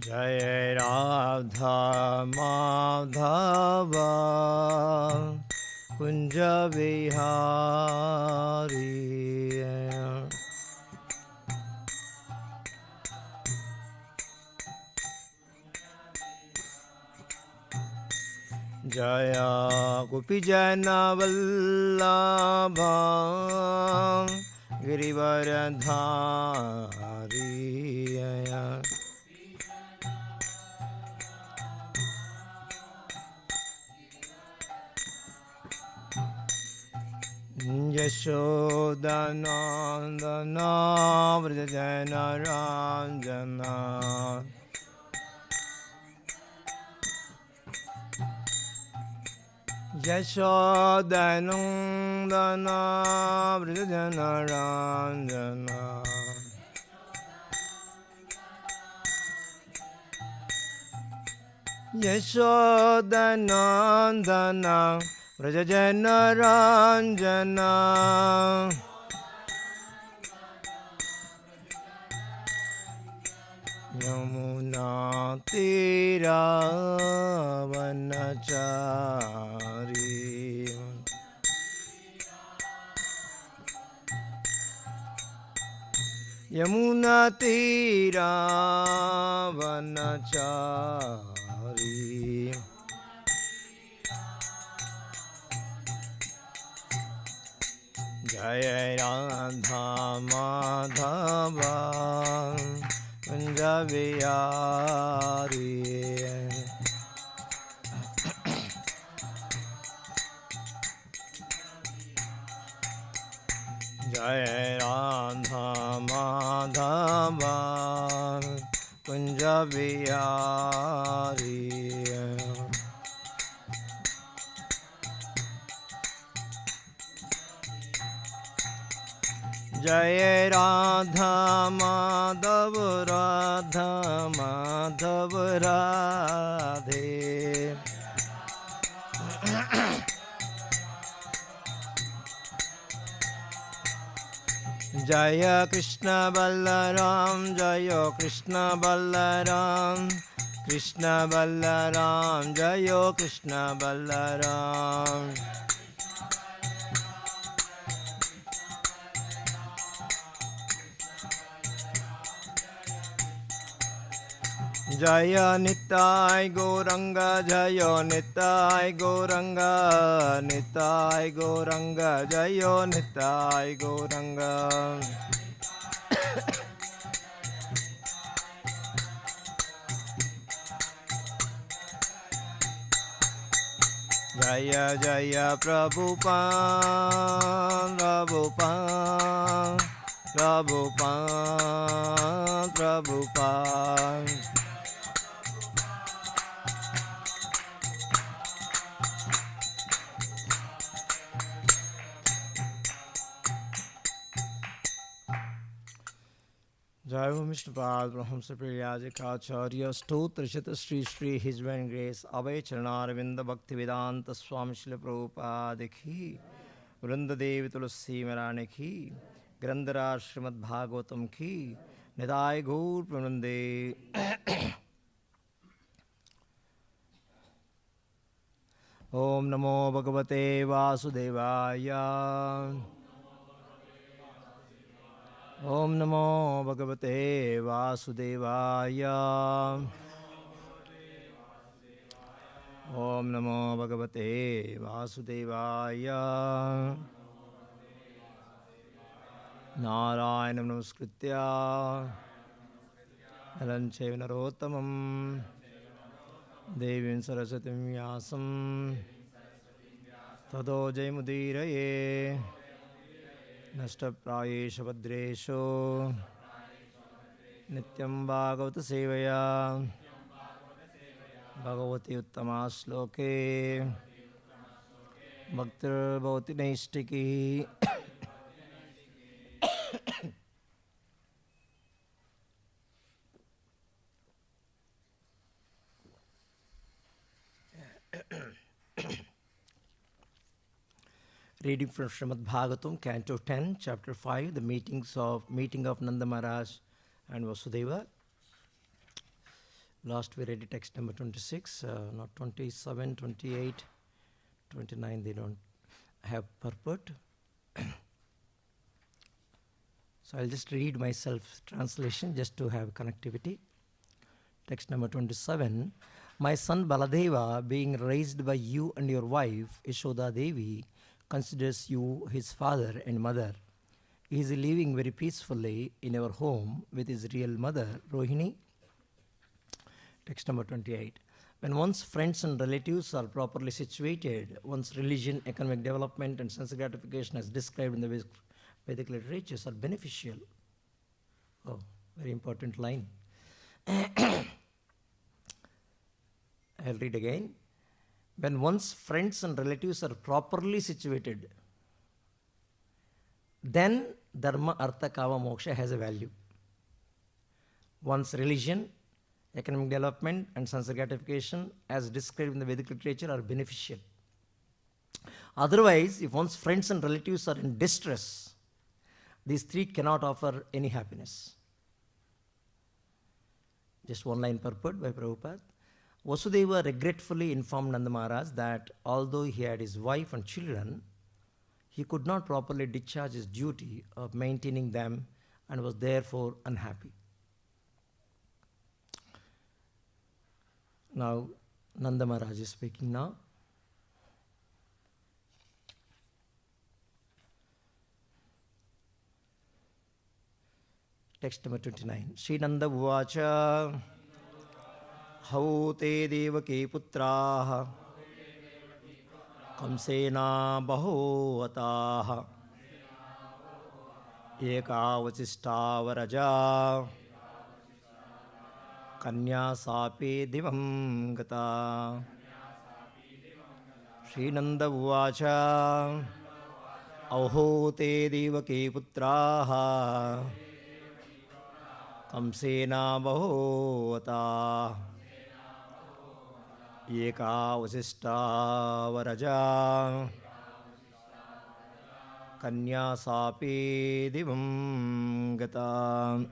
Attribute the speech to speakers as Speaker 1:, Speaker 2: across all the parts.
Speaker 1: Jai Radha Madhava Kunja Vihari Jaya Gopijana Vallabha Girivaradhari Yashodanandana Vrajana Ranjana Yashodanandana Vrajana Ranjana Yashodanandana Vrajana Ranjana Yamuna Tira Vanachari Yamuna Tira Vanachari Jaya Radha Madhava Kunja Vihari Jaya Radha Madhava Kunja Vihari Jai Radha Madhav Radha Madhav Radhe Jaya Krishna Balaram Jaya Krishna Balaram Krishna Balaram Jaya Krishna Balaram Jaya Nitai Gauranga Jaya Nitai Gauranga Nitai Gauranga Jaya Nitai Gauranga Jaya Jaya Prabhupada Prabhupada Prabhupada Prabhupada Jai Ho Mishnapad Brahmsa Priyajikacharya Stotra Shata Sri Sri His Divine Grace Abhay Charanaravinda Bhakti Vedanta Swami Srila Prabhupada Ki Vrinda Devi Tulasi Marani Ki Grandhara Srimad Bhagavatam Ki Nidai Gaur Pranande Om Namo Bhagavate Vasudevaya Om Namo Bhagavate Vasudevaya Om Namo Bhagavate Vasudevaya Narayanam Namaskritya Narancheva Narottamam Devim Sarasatim Vyasam Tado Jayamudiraye Nashtaprayesha Bhadresho Nityam Bhagavata Sevaya Bhagavati Uttama Shloke Bhaktir Bhavati Naistiki Reading from Srimad Bhagavatam, Canto 10, Chapter 5, the meeting of Nanda Maharaj and Vasudeva. Last we read text number 26, not 27, 28, 29, they don't have purport. So I'll just read myself translation just to have connectivity. Text number 27. My son Baladeva, being raised by you and your wife, Yashoda Devi, considers you his father and mother. He is living very peacefully in our home with his real mother, Rohini. Text number 28. When one's friends and relatives are properly situated, one's religion, economic development, and sense gratification as described in the Vedic literatures are beneficial. Oh, very important line. I'll read again. When one's friends and relatives are properly situated, then dharma, artha, kama, moksha has a value. One's religion, economic development, and sense gratification as described in the Vedic literature are beneficial. Otherwise, if one's friends and relatives are in distress, these three cannot offer any happiness. Just one line purport by Prabhupada. Vasudeva regretfully informed Nanda Maharaj that although he had his wife and children, he could not properly discharge his duty of maintaining them and was therefore unhappy. Now, Nanda Maharaj is speaking now. Text number 29. Sri Nanda Uvacha Hau te devaki putraha kamsena bahuvataha ekavachisthavaraja kanya sapi divam gata. Sri Nanda Uvacha Aho te devaki putraha kamsena bahuvata eka vasishtavaraja kanya sapi divam gata.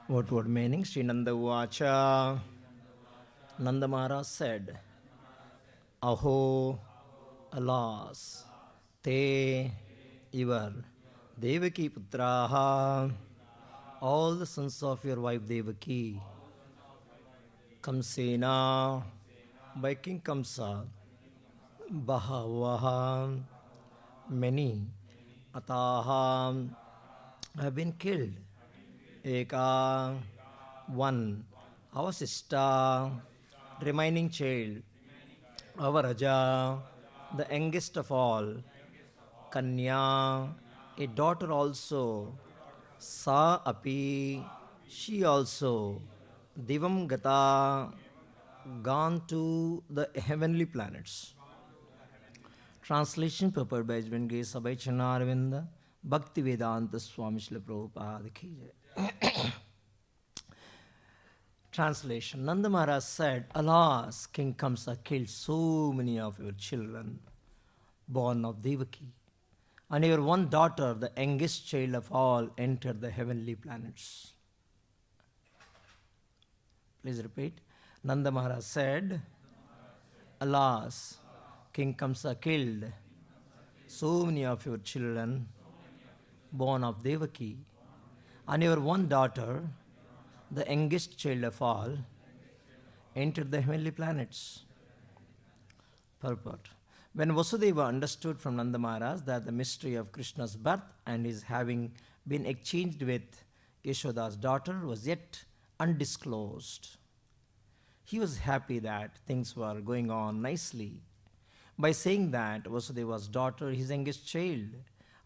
Speaker 1: What word meaning? Sri Nanda Uvacha. Nanda Maharaj said, Aho, alas, te, your, Devaki putraha, all the sons of your wife Devaki, Kamsena, by King Kamsa, Bahavaha, many, Ataha, have been killed. Eka, one, Avasista, remaining child, Avaraja, the youngest of all, Kanya, a daughter also, Sa api, she also, Divam gata, gone to the heavenly planets. Translation prepared by His Grace Abhay Chanarvinda, Bhakti Vedanta Swami Srila Prabhupada ki jai. Translation. Nanda Maharaj said, alas, King Kamsa killed so many of your children, born of Devaki, and your one daughter, the youngest child of all, entered the heavenly planets. Please repeat. Nanda Maharaj said, alas, King Kamsa killed so many of your children born of Devaki, and your one daughter, the youngest child of all, entered the heavenly planets. Purport. When Vasudeva understood from Nanda Maharaj that the mystery of Krishna's birth and his having been exchanged with Yashoda's daughter was yet undisclosed, he was happy that things were going on nicely. By saying that Vasudeva's daughter, his youngest child,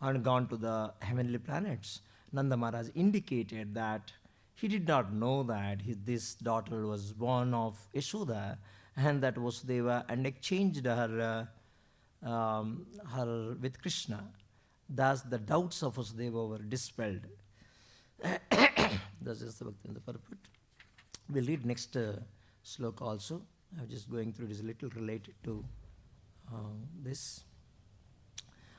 Speaker 1: had gone to the heavenly planets, Nanda Maharaj indicated that he did not know that this daughter was born of Yashoda and that Vasudeva and exchanged her with Krishna. Thus the doubts of Vasudeva were dispelled. This is the Bhakti in the purport. We'll read next sloka also. I'm just going through this little related to this.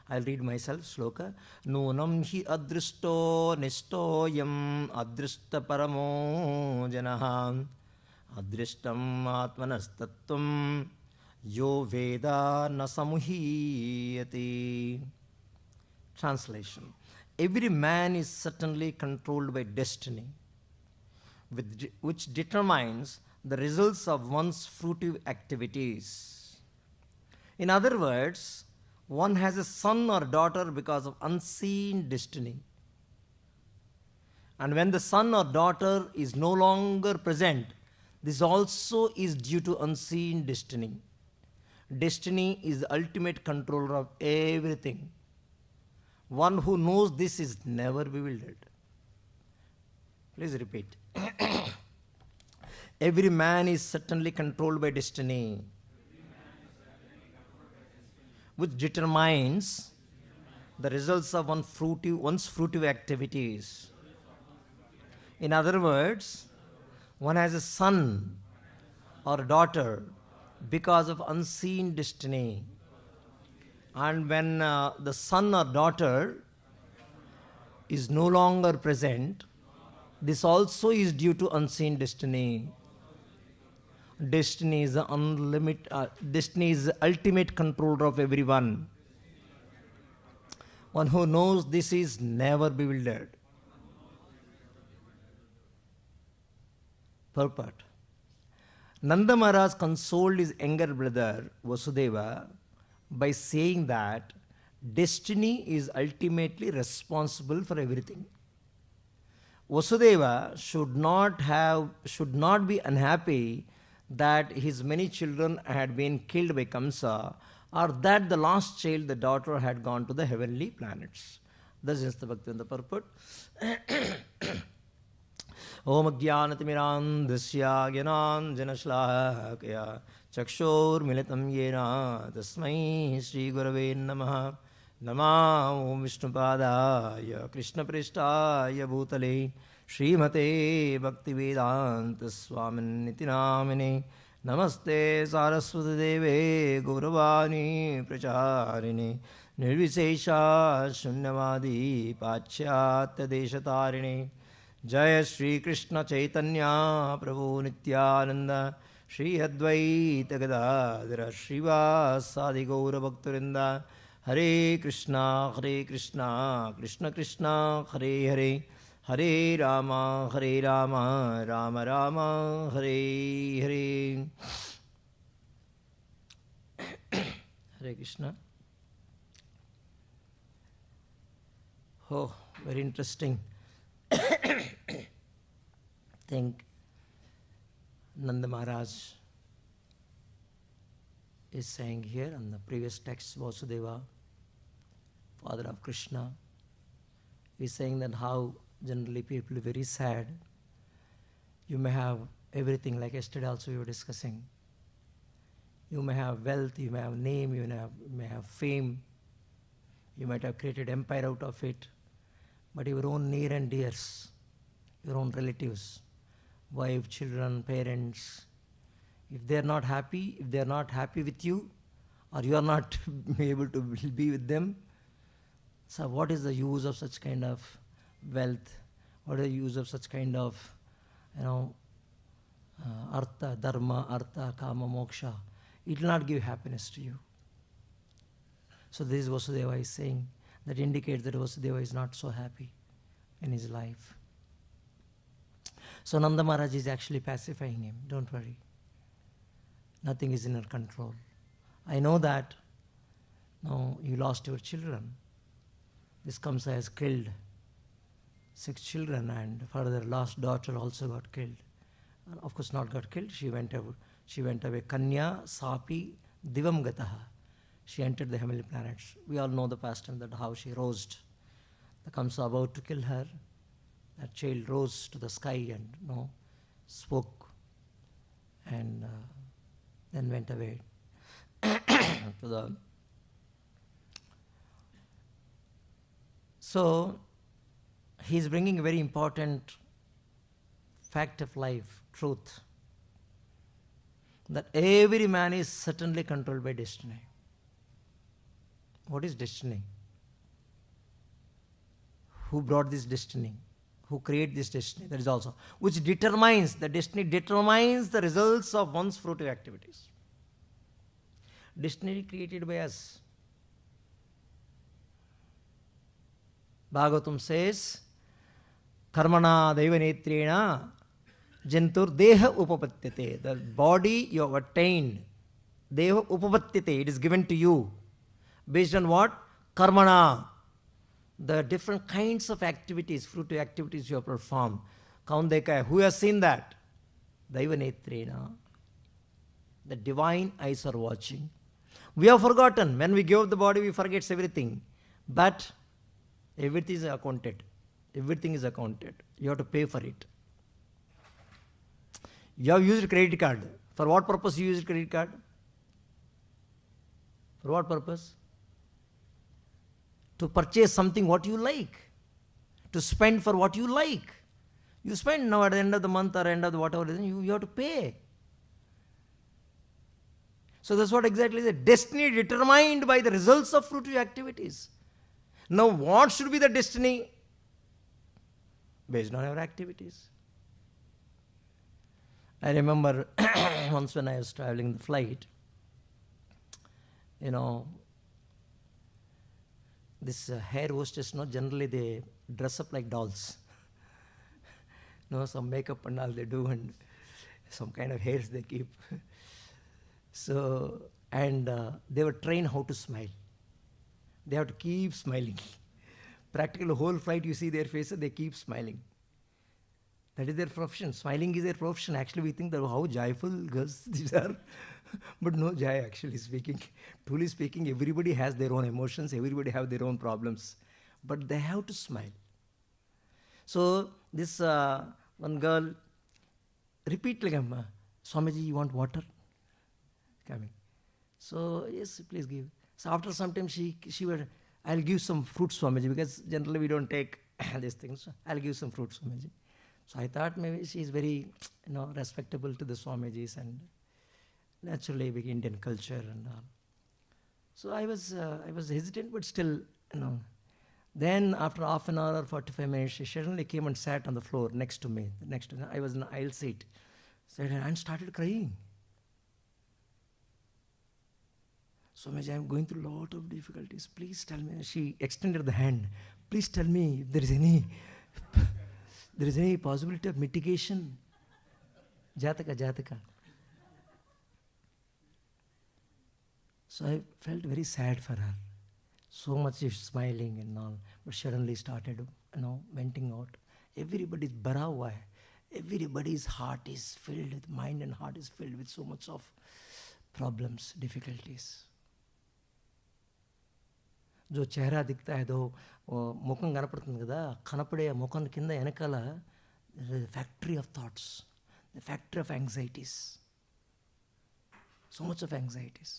Speaker 1: I'll read myself sloka. Nunam hi adristo nisto yam adrista paramo janaham adristam atmanastatvam yo veda na samuhiyati. Translation. Every man is certainly controlled by destiny, which determines the results of one's fruitive activities. In other words, one has a son or daughter because of unseen destiny. And when the son or daughter is no longer present, this also is due to unseen destiny. Destiny is the ultimate controller of everything. One who knows this is never bewildered. Please repeat. Every man is certainly controlled by destiny, which determines the results of one's fruitive activities. In other words, one has a son or daughter because of unseen destiny. And when the son or daughter is no longer present, this also is due to unseen destiny. Destiny is the ultimate controller of everyone. One who knows this is never bewildered. Purport. Nanda Maharaj consoled his younger brother Vasudeva by saying that destiny is ultimately responsible for everything. Vasudeva should not be unhappy that his many children had been killed by Kamsa, or that the last child, the daughter, had gone to the heavenly planets. This is the Bhakti and the purport. Om Jnanatimirandhasya Jnananjanashlakaya Chakshur Militam Yena Tasmai Shri Gurave Namaha Namah Om Vishnupadaya Krishna Prishtaya Bhutale Srimate Bhaktivedanta Swamin Nitinamine Namaste Saraswati Deve Gauravani Pracharini Nirvisesha Shunyavadi Pachyatya Deshatarine Jaya Shri Krishna Chaitanya Prabhu Nityananda Shri Advaita Gadadhara Srivasadi Gaura Bhaktarinda Hare Krishna Krishna Krishna Hare Hare Hare Rama Rama Rama Hare Hare. Hare Krishna. Oh, very interesting thing. Nanda Maharaj is saying here on the previous text, Vasudeva, father of Krishna, is saying that how generally people are very sad. You may have everything, like yesterday also we were discussing. You may have wealth, you may have name, you may have fame, you might have created empire out of it, but your own near and dears, your own relatives, wife, children, parents, if they are not happy with you, or you are not able to be with them, so what is the use of such kind of wealth? What is the use of such kind of, artha, dharma, artha, kama, moksha, it will not give happiness to you. So this Vasudeva is saying, that indicates that Vasudeva is not so happy in his life. So Nanda Maharaj is actually pacifying him. Don't worry. Nothing is in our control. I know that now you lost your children. This Kamsa has killed 6 children, and further last daughter also got killed. Of course not got killed, she went away. Kanya, Sapi, Divam Gataha. She entered the heavenly planets. We all know the pastime, that how she rose. The Kamsa about to kill her, that child rose to the sky and spoke, and then went away to the. So he is bringing a very important fact of life, truth, that every man is certainly controlled by destiny. What is destiny? Who brought this destiny? Who created this destiny? That is also, which determines, the destiny determines the results of one's fruitive activities. Destiny created by us. Bhagavatam says, Karmana daiva netrena jantur deha upapatyate. The body you have attained, deha upapatyate, it is given to you. Based on what? Karmana. The different kinds of activities, fruitive activities you have performed. Kaun dekha hai? Who has seen that? Daiva netrena. The divine eyes are watching. We have forgotten. When we give up the body, we forget everything. But everything is accounted. Everything is accounted. You have to pay for it. You have used credit card. For what purpose you use credit card? For what purpose? To purchase something what you like. To spend for what you like. You spend now at the end of the month or end of the whatever, you have to pay. So that's what exactly is. Destiny determined by the results of fruitive activities. Now what should be the destiny? Based on our activities. I remember once when I was traveling the flight, this hair hostess, generally they dress up like dolls. Some makeup and all they do, and some kind of hairs they keep. So, and they were trained how to smile. They have to keep smiling. Practically the whole flight you see their faces, they keep smiling. That is their profession. Smiling is their profession. Actually we think that how joyful girls these are. But no joy, actually speaking. Truly speaking, everybody has their own emotions, everybody have their own problems. But they have to smile. So this one girl repeatedly, Swamiji, you want water? Coming. So yes, please give. So after some time she would, I'll give some fruits, Swamiji, because generally we don't take these things. So I'll give some fruits, Swamiji. So I thought maybe she is very, respectable to the Swamijis and naturally big Indian culture and all. So I was hesitant, but still, Then after half an hour or 45 minutes, she suddenly came and sat on the floor next to me. I was in the aisle seat. And started crying. Swamiji, I'm going through a lot of difficulties. Please tell me. She extended the hand. Please tell me if there is any possibility of mitigation. Jataka. So I felt very sad for her. So much she's smiling and all, but suddenly started, venting out. Everybody's bhara hua hai. Everybody's heart is filled with, mind and heart is filled with so much of problems, difficulties. जो चेहरा दिखता है तो मुखम कनपడుతుంది కదా కనపడే ముఖం కింద వెనకాల factory of thoughts, the factory of anxieties, so much of anxieties.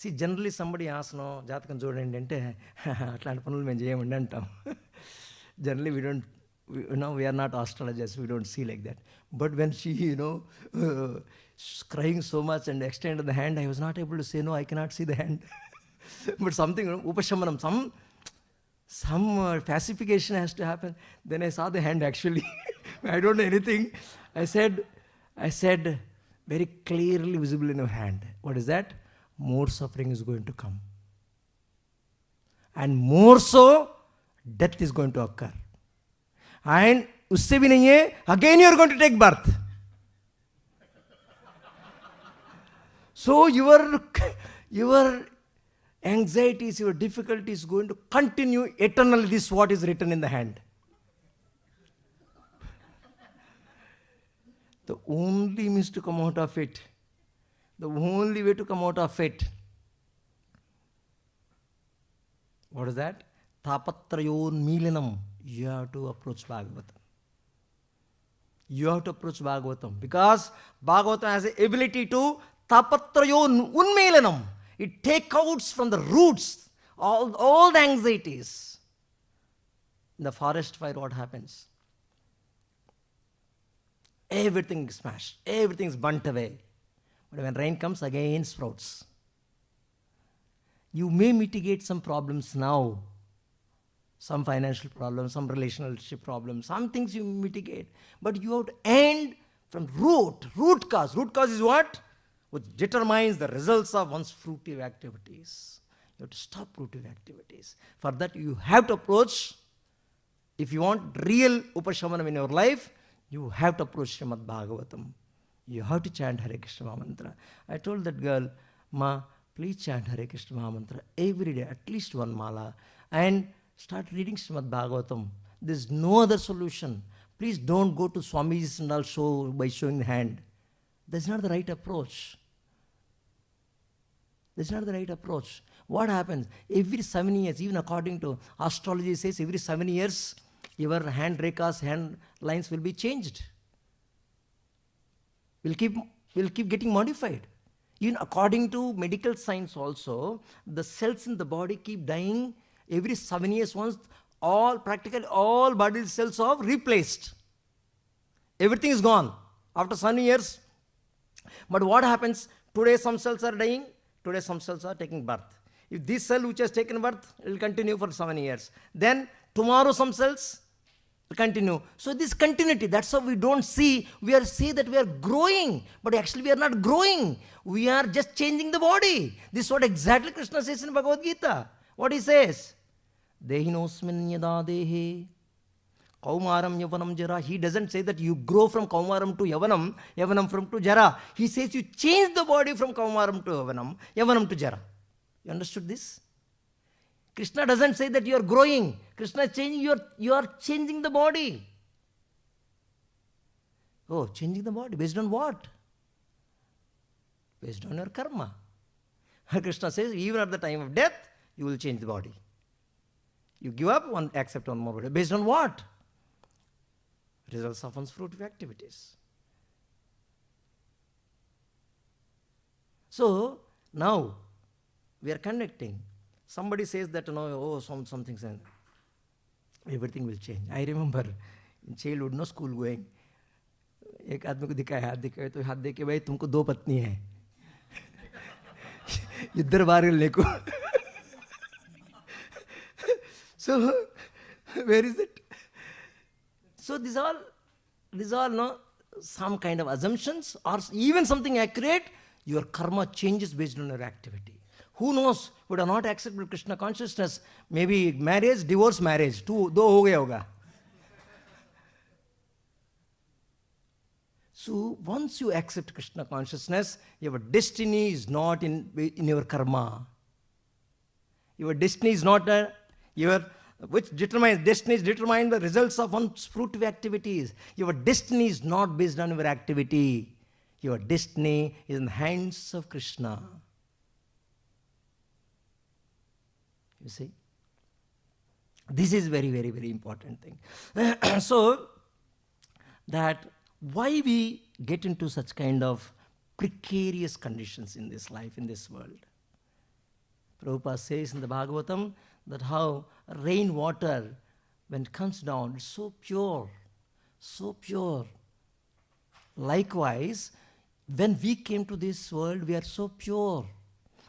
Speaker 1: See, generally somebody asks, జాతకం చూడండి అంటే అట్లాంటి పనులు మేము చేయమండి అంటాం. Generally we don't, we are not astrologers, we don't see like that. But when she, crying so much and extended the hand, I was not able to say, no, I cannot see the hand. But something, upashamanam, some pacification has to happen. Then I saw the hand actually. I don't know anything. I said, I said, very clearly visible in your hand. What is that? More suffering is going to come. And more so, death is going to occur. And usse bhi nahi hai, again you are going to take birth. So your anxieties, your difficulties going to continue eternally. This is what is written in the hand. The only means to come out of it, the only way to come out of it, what is that? Tapatrayon milanam. You have to approach Bhagavatam. You have to approach Bhagavatam. Because Bhagavatam has the ability to tapatrayon unmilanam. It takes out from the roots all the anxieties. In the forest fire, what happens? Everything is smashed. Everything is burnt away. But when rain comes, again sprouts. You may mitigate some problems now. Some financial problems, some relationship problems, some things you mitigate. But you have to end from root cause. Root cause is what? Which determines the results of one's fruitive activities. You have to stop fruitive activities. For that you have to approach, if you want real Upashamanam in your life, you have to approach Srimad Bhagavatam. You have to chant Hare Krishna Mahamantra. I told that girl, Ma, please chant Hare Krishna Mahamantra every day, at least one mala, and start reading Srimad Bhagavatam. There is no other solution. Please don't go to Swamiji's and all show by showing the hand. That's not the right approach. That's not the right approach. What happens? Every 7 years, even according to astrology says, every 7 years, your hand rekas, hand lines will be changed. Will keep getting modified. Even according to medical science also, the cells in the body keep dying every 7 years once. Practically all body cells are replaced. Everything is gone after 7 years. But what happens? Today some cells are dying, today some cells are taking birth. If this cell which has taken birth, it will continue for 7 years. Then tomorrow some cells will continue. So this continuity, that's how we don't see. We see that we are growing, but actually we are not growing. We are just changing the body. This is what exactly Krishna says in Bhagavad Gita. What he says? Dehinosmin yada dehe kaumaram yavanam jara. He doesn't say that you grow from kaumaram to yavanam, yavanam from to jara. He says you change the body from kaumaram to yavanam, yavanam to jara. You understood this? Krishna doesn't say that you are growing. Krishna is changing, you are changing the body. Oh, changing the body. Based on what? Based on your karma. Krishna says, even at the time of death, you will change the body. You give up, accept one more body. Based on what? Results of one's fruitive activities. So, now, we are connecting. Somebody says that, something, everything will change. I remember in childhood, no school going. एक आदमी को दिखाया, हाथ दिखाया तो हाथ देके भाई तुमको 2 पत्नी है इधर बाहर लेको. So where is it? So these all some kind of assumptions or even something accurate. Your karma changes based on your activity. Who knows? Would have not accepted Krishna consciousness. Maybe marriage, divorce, marriage. 2 ho gaya hoga. So once you accept Krishna consciousness, your destiny is not in your karma. Your destiny is not which determines the results of one's fruitive activities. Your destiny is not based on your activity. Your destiny is in the hands of Krishna. You see? This is very, very, very important thing. So, that why we get into such kind of precarious conditions in this life, in this world. Prabhupada says in the Bhagavatam that how rainwater, when it comes down, is so pure, so pure. Likewise, when we came to this world, we are so pure.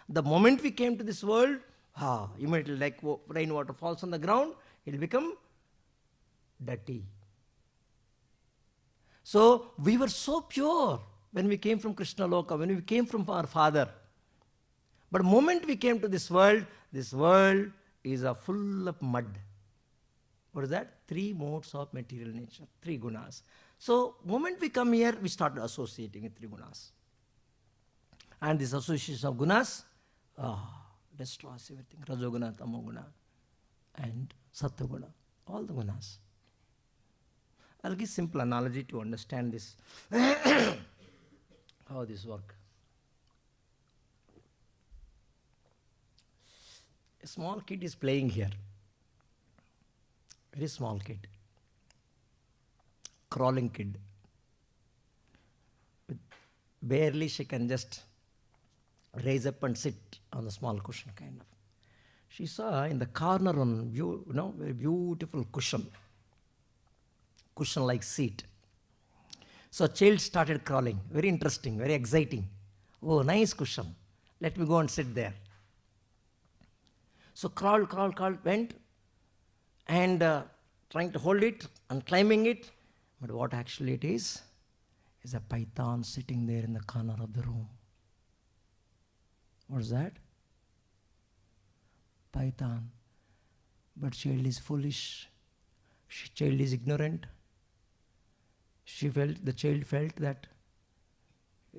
Speaker 1: The moment we came to this world, immediately like rainwater falls on the ground, it will become dirty. So we were so pure when we came from Krishna Loka, when we came from our father. But the moment we came to this world is full of mud. What is that? 3 modes of material nature, 3 gunas. So moment we come here, we start associating with 3 gunas. And this association of gunas destroys everything. Rajoguna, Tamoguna, and Sattva-guna. All the gunas. I'll give simple analogy to understand this. How this works. A small kid is playing here. Very small kid. Crawling kid. Barely she can just raise up and sit on the small cushion kind of. She saw in the corner one very beautiful cushion like seat. So child started crawling. Very interesting, very exciting. Oh, nice cushion. Let me go and sit there. So crawled, went and trying to hold it and climbing it. But what actually it is a python sitting there in the corner of the room. What's that? Python. But child is foolish. Child is ignorant. The child felt that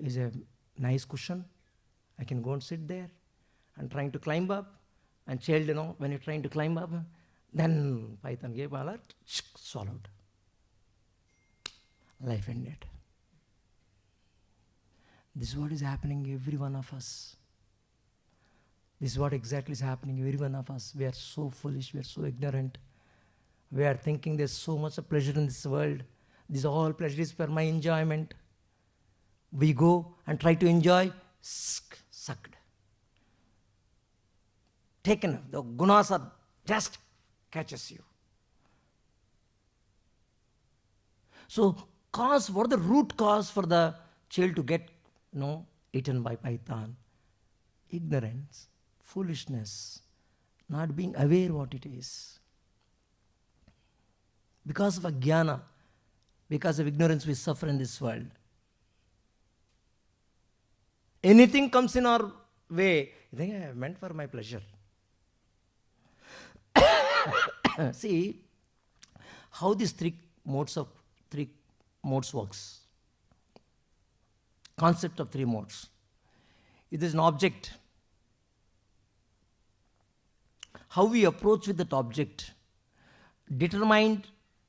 Speaker 1: is a nice cushion. I can go and sit there and trying to climb up. And child, when you're trying to climb up, then python gave a alert, swallowed. Life ended. This is what is happening to every one of us. This is what exactly is happening to every one of us. We are so foolish, we are so ignorant. We are thinking there's so much of pleasure in this world. This all pleasure is for my enjoyment. We go and try to enjoy, sucked. Taken, the gunas are just catches you. So what the root cause for the child to get eaten by python? Ignorance, foolishness, not being aware what it is. Because of ajnana, because of ignorance, we suffer in this world. Anything comes in our way, you think I meant for my pleasure. See how these 3 modes works. Concept of 3 modes. It is an object. How we approach with that object determined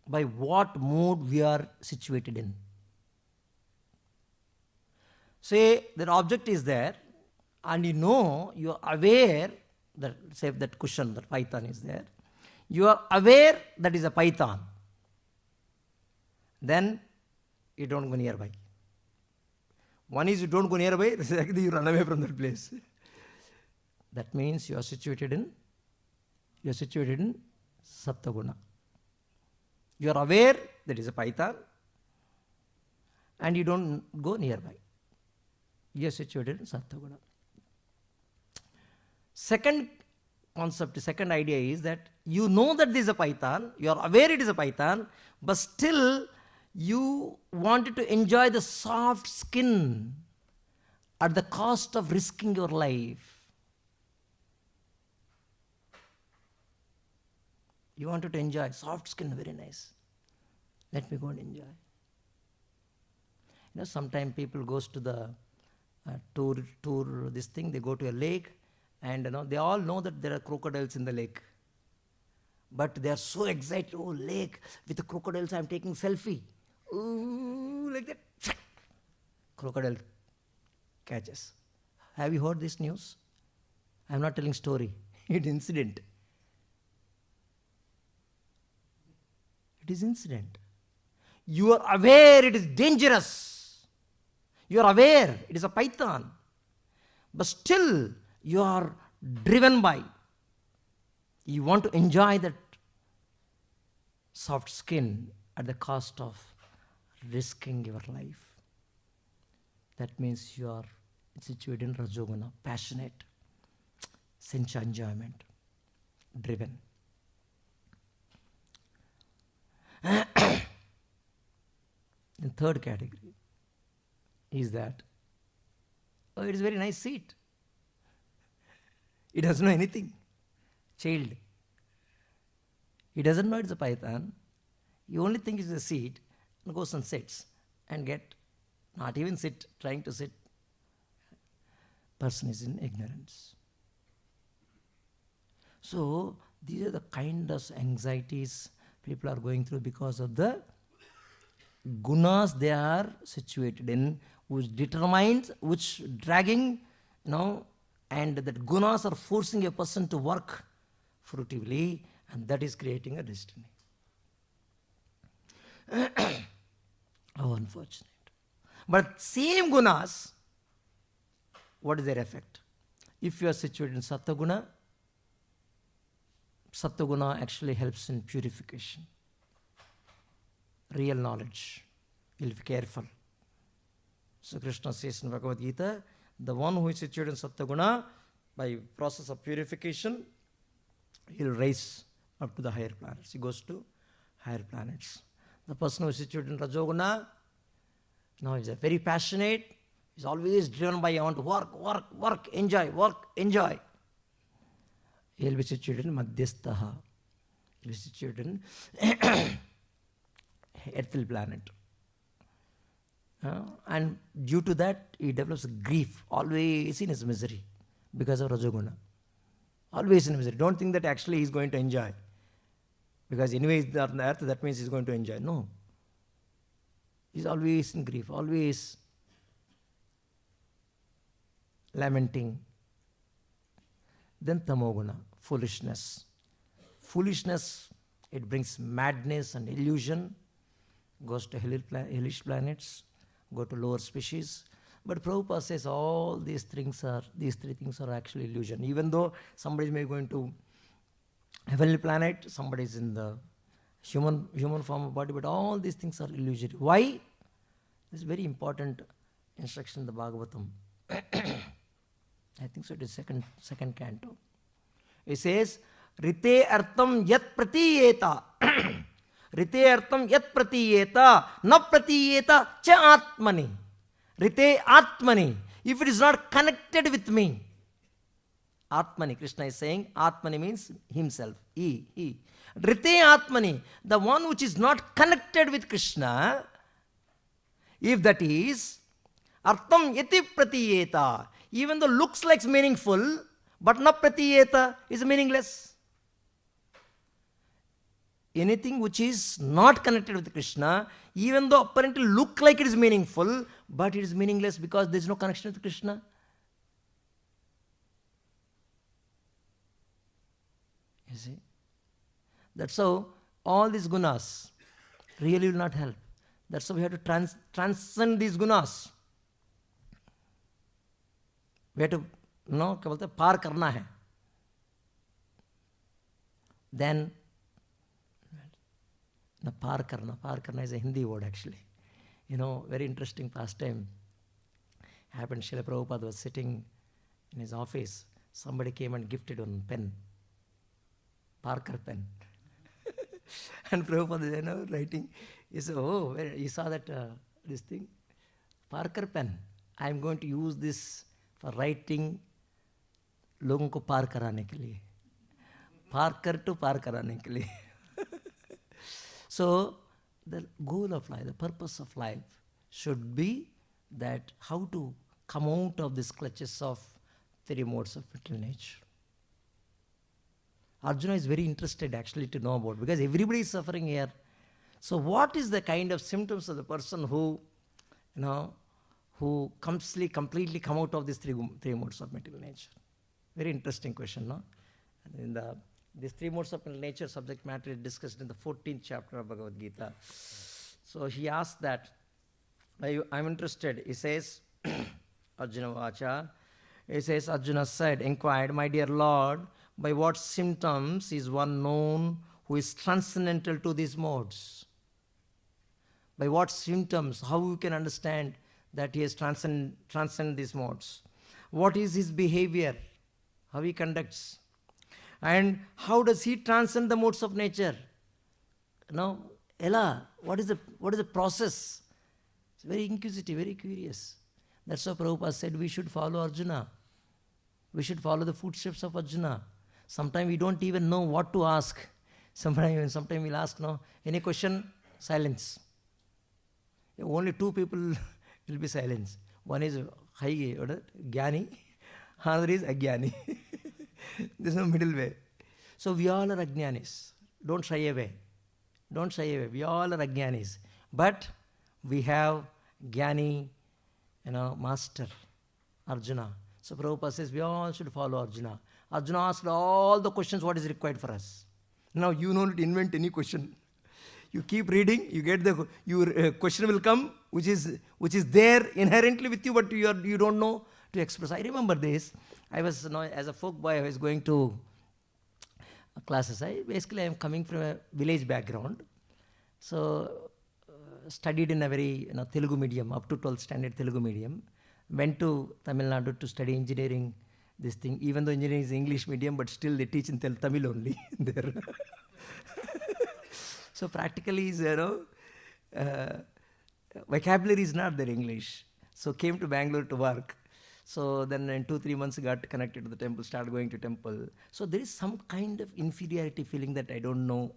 Speaker 1: by what mode we are situated in. Say that object is there and you are aware that, say that cushion, that python is there. You are aware that is a python. Then you don't go nearby. One is you don't go nearby, the second you run away from that place. That means you are situated in Sattva-guna. You are aware that is a python and you don't go nearby. You are situated in Sattva-guna. Second concept, second idea is that you know that this is a python, you are aware it is a python, but still you wanted to enjoy the soft skin at the cost of risking your life. You wanted to enjoy soft skin, very nice. Let me go and enjoy. Sometimes people goes to the tour this thing, they go to a lake and they all know that there are crocodiles in the lake. But they are so excited, oh lake, with the crocodiles I am taking selfie. Ooh, like that. Crocodile catches. Have you heard this news? I am not telling story. It's incident. It is incident. You are aware it is dangerous. You are aware it is a python. But still you are driven by. You want to enjoy that soft skin at the cost of risking your life. That means you are situated in Rajoguna, passionate, sense enjoyment, driven. third category is that, oh, it is a very nice seat. It doesn't know anything. Child. He doesn't know it's a python. He only thinks it's a seat and goes and sits and not even sit, trying to sit. Person is in ignorance. So these are the kind of anxieties people are going through because of the gunas they are situated in, which determines, which dragging, and that gunas are forcing a person to work fruitively, and that is creating a destiny. How unfortunate. But same gunas, what is their effect? If you are situated in Sattva guna actually helps in purification. Real knowledge. You'll be careful. So Krishna says in Bhagavad Gita, the one who is situated in Sattva guna, by process of purification, he'll rise up to the higher planets. He goes to higher planets. The person who is situated in Rajoguna, now is very passionate, is always driven by, I want to work, enjoy. He will be situated in Madhyastaha. He will be situated in earthly planet. And due to that, he develops grief, always in his misery, because of Rajoguna. Always in misery. Don't think that actually he is going to enjoy. Because anyway, he's on the earth, that means he's going to enjoy. No. He's always in grief, always lamenting. Then Tamoguna, foolishness. Foolishness, it brings madness and illusion, goes to hellish planets, go to lower species. But Prabhupada says all these three things are actually illusion. Even though somebody may go into heavenly planet, somebody is in the human form of body, but all these things are illusory. Why? This is very important instruction in the Bhagavatam. I think so it is second canto. It says, Rite artam yat pratiyeta. Rite artam yat pratiyeta. Na pratiyeta cha atmani. Rite atmani. If it is not connected with me. Atmani, Krishna is saying, Atmani means himself, he. Rite Atmani, the one which is not connected with Krishna, if that is, Artam yati pratiyeta, even though looks like meaningful, but na pratiyeta is meaningless. Anything which is not connected with Krishna, even though apparently look like it is meaningful, but it is meaningless because there is no connection with Krishna. You see? That's how all these gunas really will not help. That's how we have to transcend these gunas. We have to, क्या बोलते हैं, पार करना है. Then, पार करना is a Hindi word actually. Very interesting pastime happened. Srila Prabhupada was sitting in his office. Somebody came and gifted one pen. Parker pen. And Prabhupada is writing. He said, oh, you saw that this thing? Parker pen. I am going to use this for writing लोगों को पार कराने के लिए. Parker to पार कराने के लिए. So, the goal of life, the purpose of life should be that how to come out of these clutches of three modes of material nature. Arjuna is very interested actually to know about, because everybody is suffering here. So what is the kind of symptoms of the person who completely come out of these three modes of material nature? Very interesting question, no? In these three modes of material nature subject matter is discussed in the 14th chapter of Bhagavad Gita. So he asked that, I'm interested. He says, Arjuna Vacha, he says, Arjuna said, inquired, my dear Lord, by what symptoms is one known who is transcendental to these modes? By what symptoms? How we can understand that he has transcend these modes? What is his behavior? How he conducts? And how does he transcend the modes of nature? Ella, what is the process? It's very inquisitive, very curious. That's why Prabhupada said we should follow Arjuna. We should follow the footsteps of Arjuna. Sometimes we don't even know what to ask. Sometimes we'll ask, no, any question, silence. Only two people will be silence. One is Jnani, another is Ajnani. There's no middle way. So we all are Ajnanis. Don't shy away. Don't shy away. We all are Ajnanis. But we have Jnani, master, Arjuna. So Prabhupada says we all should follow Arjuna. Arjuna asked all the questions what is required for us. Now you don't invent any question. You keep reading, you get your question will come, which is there inherently with you, but you don't know to express. I remember this. I was, as a folk boy, I was going to classes. I am coming from a village background. So studied in a very Telugu medium, up to 12th standard Telugu medium. Went to Tamil Nadu to study engineering, this thing. Even though engineering is English medium, but still they teach in Tamil only there. So practically, vocabulary is not their English. So came to Bangalore to work. So then in 2-3 months got connected to the temple, started going to temple. So there is some kind of inferiority feeling that I don't know,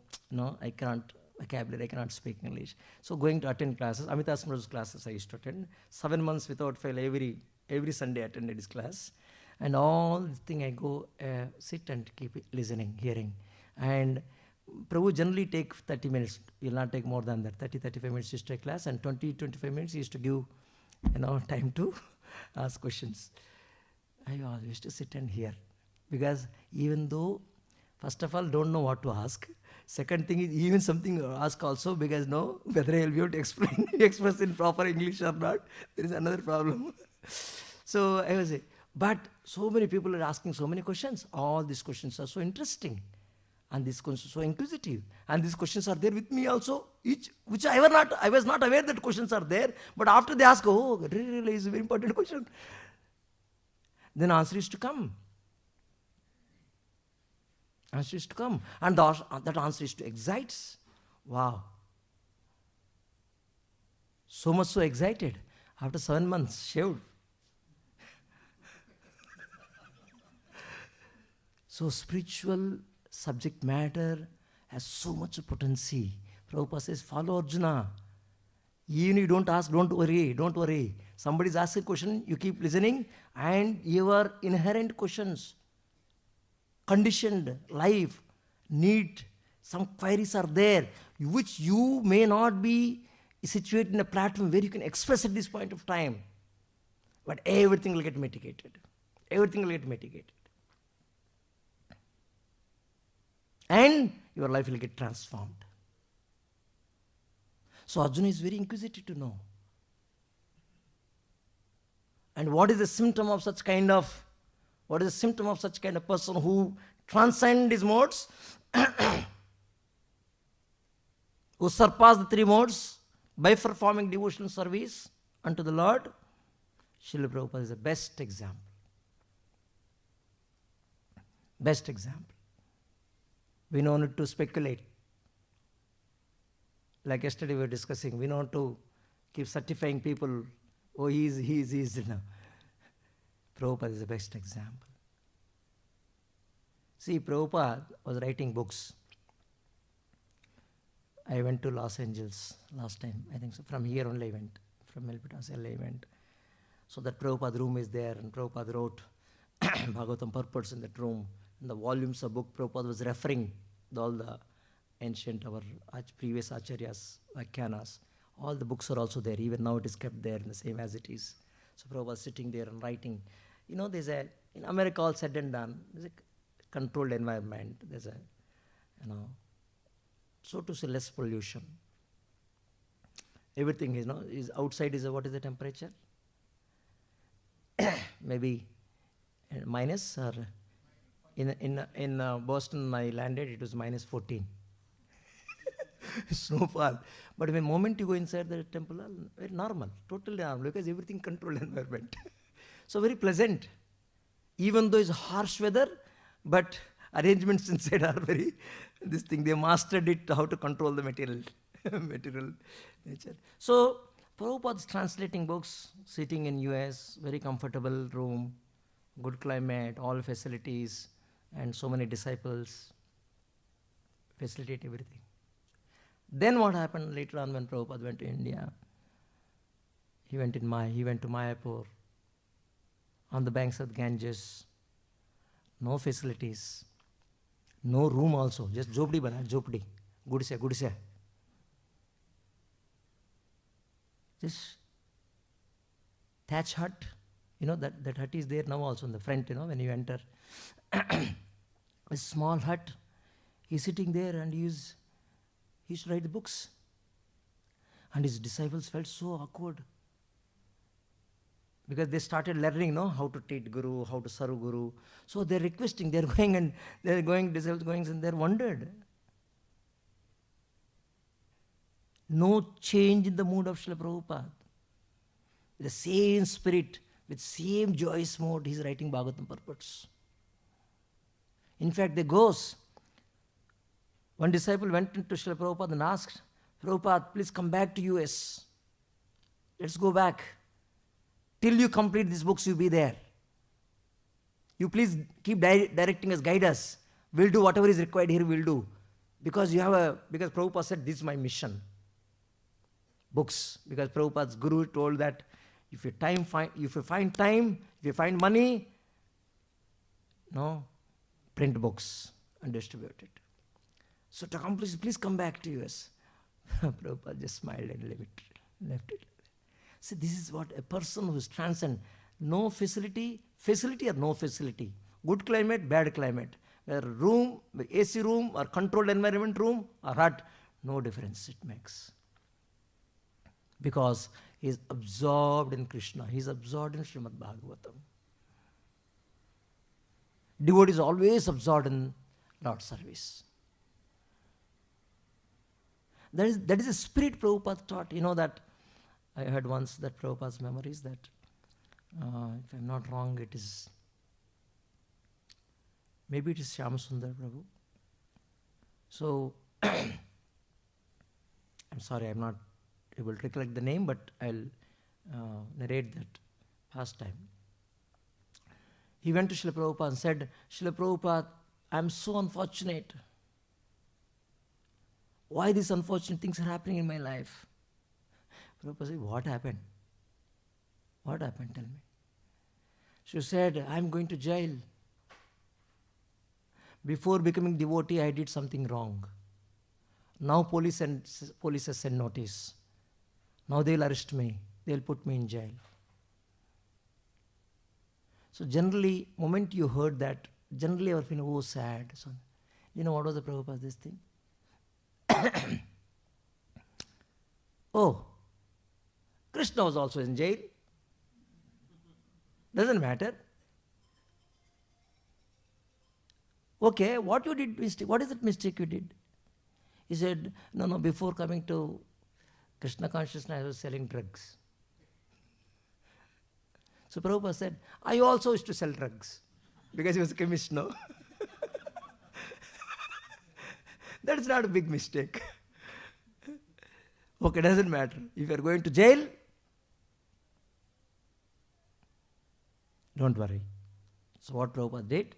Speaker 1: I can't vocabulary, I cannot speak English. So going to attend classes, Amitabh Smru's classes I used to attend. 7 months without fail, every Sunday I attended his class. And all this thing I go sit and keep listening, hearing. And Prabhu generally take 30 minutes. He will not take more than that. 30-35 minutes used to take class, and 20-25 minutes he used to give time to ask questions. I always used to sit and hear. Because even though, first of all, don't know what to ask. Second thing is even something to ask also, because whether I will be able to express in proper English or not, there is another problem. So I was saying, but so many people are asking so many questions. All these questions are so interesting. And these questions are so inquisitive. And these questions are there with me also, which I was not aware that questions are there. But after they ask, oh, really is a very important question. Then answer is to come. Answer is to come. And that answer is to excite. Wow. So much so excited. After 7 months, shaved. So spiritual subject matter has so much potency. Prabhupada says, follow Arjuna. Even you don't ask, don't worry. Somebody's asking a question, you keep listening, and your inherent questions, conditioned life, need, some queries are there, which you may not be situated in a platform where you can express at this point of time. But everything will get mitigated. Everything will get mitigated. And your life will get transformed. So Arjuna is very inquisitive to know. And what is the symptom of such kind of person who transcends his modes, who surpass the 3 modes by performing devotional service unto the Lord? Srila Prabhupada is the best example. Best example. We don't need to speculate. Like yesterday we were discussing, we don't want to keep certifying people, oh, he is. Prabhupada is the best example. See, Prabhupada was writing books. I went to Los Angeles last time, I think so. From here only I went. From Melpitas I went. So that Prabhupada room is there, and Prabhupada wrote Bhagavatam purports in that room. In the volumes of book, Prabhupada was referring all the ancient, our previous acharyas, Vakyanas. All the books are also there. Even now it is kept there in the same as it is. So Prabhupada was sitting there and writing. In America all said and done, there's a controlled environment. There's so to say less pollution. Everything is outside is what is the temperature? Maybe minus, or in Boston I landed, it was minus 14. Snowfall. But the moment you go inside the temple, very normal, totally normal, because everything controlled environment. So very pleasant. Even though it's harsh weather, but arrangements inside are very, they mastered it, how to control the material nature. So Prabhupada is translating books, sitting in US, very comfortable room, good climate, all facilities, and so many disciples, facilitate everything. Then what happened later on when Prabhupada went to India? He went to Mayapur, on the banks of Ganges, no facilities, no room also, just jhopdi bana, jhopdi, gudse. Just thatch hut, that hut is there now also in the front, when you enter. A small hut, he's sitting there and he used to write the books. And his disciples felt so awkward. Because they started learning, how to treat Guru, how to serve Guru. So they're requesting, disciples going, and they're wondered. No change in the mood of Srila Prabhupada. The same spirit, with same joyous mode, he's writing Bhagavatam purports. In fact, one disciple went into Srila Prabhupada and asked, Prabhupada, please come back to US. Let's go back. Till you complete these books, you'll be there. You please keep directing us, guide us. We'll do whatever is required here, we'll do. Because Prabhupada said, this is my mission. Books. Because Prabhupada's Guru told that if you find time, if you find money, print books and distribute it. So to accomplish, please come back to US. Prabhupada just smiled and left it. See, this is what a person who is transcend. No facility or no facility. Good climate, bad climate. Whether room, AC room or controlled environment room or hut, no difference it makes. Because he is absorbed in Krishna. He is absorbed in Srimad Bhagavatam. Devotee is always absorbed in Lord's service. That is a spirit Prabhupada taught. That I heard once that Prabhupada's memories that, if I'm not wrong, maybe it is Shyam-Sundar Prabhu. So, I'm sorry, I'm not able to recollect the name, but I'll narrate that pastime. He went to Srila Prabhupada and said, Srila Prabhupada, I'm so unfortunate. Why these unfortunate things are happening in my life? Prabhupada said, what happened? What happened? Tell me. She said, I'm going to jail. Before becoming devotee, I did something wrong. Now police has sent notice. Now they'll arrest me. They'll put me in jail. So generally, moment you heard that, generally our feeling, oh, sad. So, what was the Prabhupada's this thing? Oh, Krishna was also in jail. Doesn't matter. Okay, what you did mistake? What is that mistake you did? He said, no, before coming to Krishna consciousness, I was selling drugs. So Prabhupada said, I also used to sell drugs. Because he was a chemist, no? That's not a big mistake. Okay, doesn't matter. If you are going to jail, don't worry. So what Prabhupada did,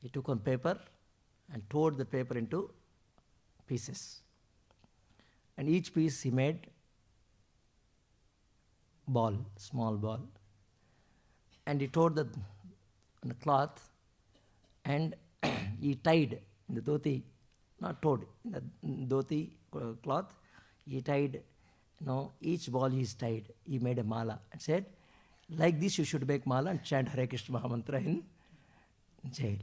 Speaker 1: he took on paper and tore the paper into pieces. And each piece he made small ball. And he tore the cloth and he tied in the dhoti, not toed, in the dhoti cloth, he tied, each ball he tied, he made a mala and said, like this you should make mala and chant Hare Krishna Mahamantra in jail.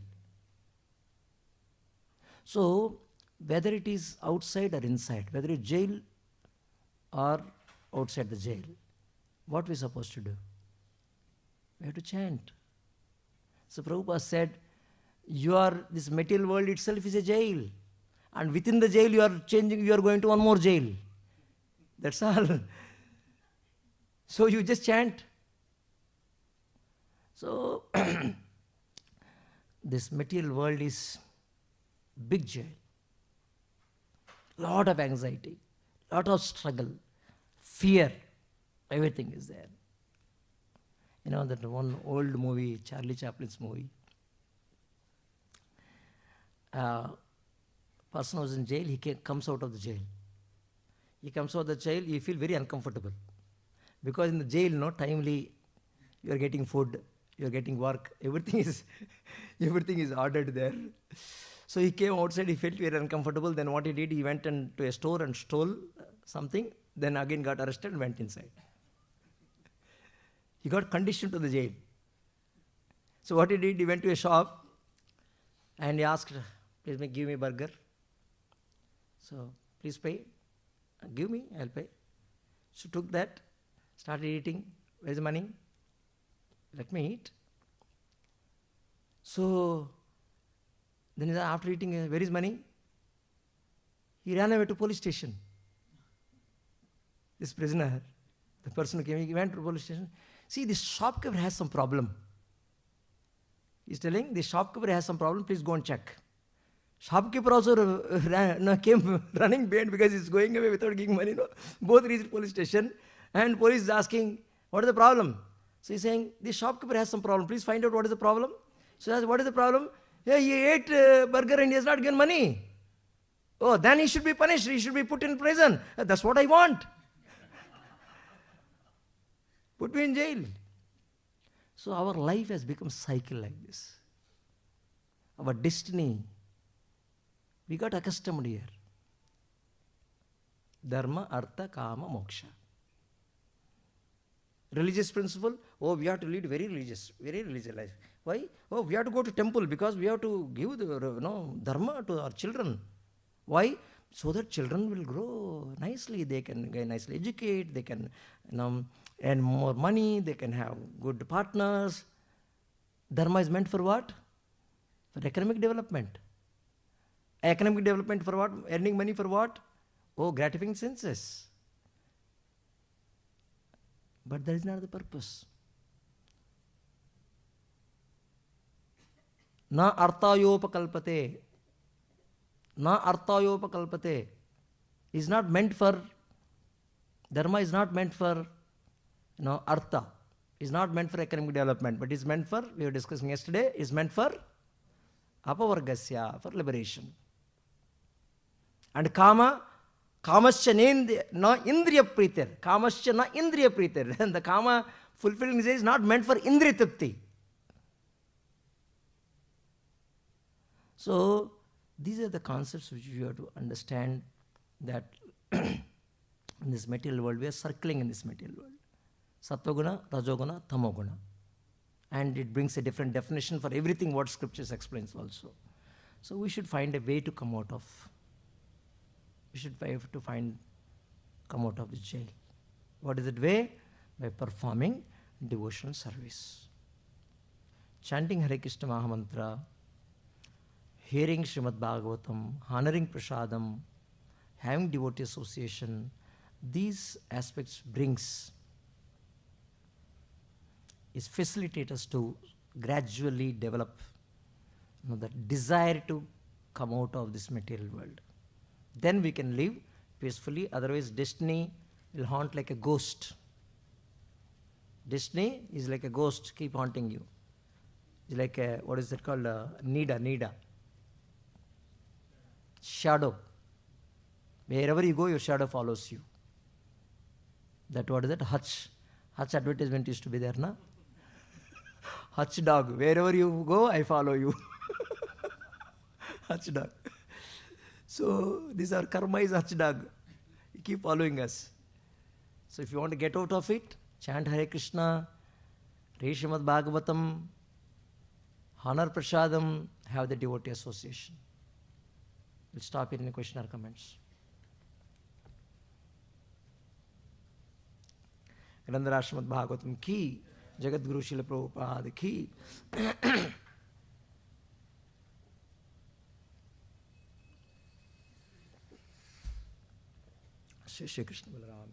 Speaker 1: So, whether it is outside or inside, whether it's jail or outside the jail, what we're supposed to do? We have to chant. So Prabhupada said, this material world itself is a jail. And within the jail you are going to one more jail. That's all. So you just chant. So this material world is big jail. Lot of anxiety, lot of struggle, fear, everything is there. You know that one old movie, Charlie Chaplin's movie. Person was in jail, comes out of the jail. He comes out of the jail, he feels very uncomfortable. Because in the jail, timely, you are getting food, you are getting work, everything is ordered there. So he came outside, he felt very uncomfortable. Then what he did, he went to a store and stole something, then again got arrested and went inside. He got conditioned to the jail. So what he did, he went to a shop and he asked, please give me a burger. So please pay. Give me, I'll pay. So took that, started eating. Where's the money? Let me eat. So then after eating, where is money? He ran away to police station. This prisoner, the person who came, he went to the police station. See, this shopkeeper has some problem. He's telling, this shopkeeper has some problem, please go and check. Shopkeeper also came running behind because he's going away without giving money. Both reached police station and police is asking, what is the problem? So he's saying, this shopkeeper has some problem, please find out what is the problem. So he asked, what is the problem? Yeah, he ate burger and he has not given money. Oh, then he should be punished, he should be put in prison. That's what I want. Put me in jail. So our life has become cycle like this. Our destiny, we got accustomed here. Dharma, Artha, Kama, Moksha. Religious principle, we have to lead very religious life. Why? We have to go to temple because we have to give the dharma to our children. Why? So that children will grow nicely, they can nicely educate, they can earn more money, they can have good partners. Dharma is meant for what? For economic development. Economic development for what? Earning money for what? Gratifying senses. But that is not the purpose. Na arthayopakalpate. Na arthayopakalpate is not meant for, dharma is not meant for, artha. Is not meant for economic development, but is meant for, we were discussing yesterday, is meant for apavargasya, for liberation. And kama, kamasya na indriya pritir. Kamasya na indriya pritir. And the kama fulfilling is not meant for indriya tripti. So, these are the concepts which you have to understand, that in this material world, we are circling in this material world. Sattva-guna, Rajoguna, Tamoguna. And it brings a different definition for everything what scriptures explains also. So we should find a way to come out of. We should have to come out of this jail. What is that way? By performing devotional service. Chanting Hare Krishna Mahamantra, hearing Srimad Bhagavatam, honoring Prasadam, having devotee association, these aspects facilitate us to gradually develop the desire to come out of this material world. Then we can live peacefully, otherwise destiny will haunt like a ghost. Destiny is like a ghost, keep haunting you. It's like a, what is that called? Nida. Shadow. Wherever you go, your shadow follows you. What is that? Hutch advertisement used to be there, na? Hutch dog. Wherever you go, I follow you. Hutch dog. So, our karma is Hutch dog. You keep following us. So, if you want to get out of it, chant Hare Krishna, read Srimad Bhagavatam, honor Prasadam, have the devotee association. We'll stop here. Any question or comments? Grandhara Srimad Bhagavatam ki, Jagat Guru Srila Prabhupada ki. Shri Krishna Balaram.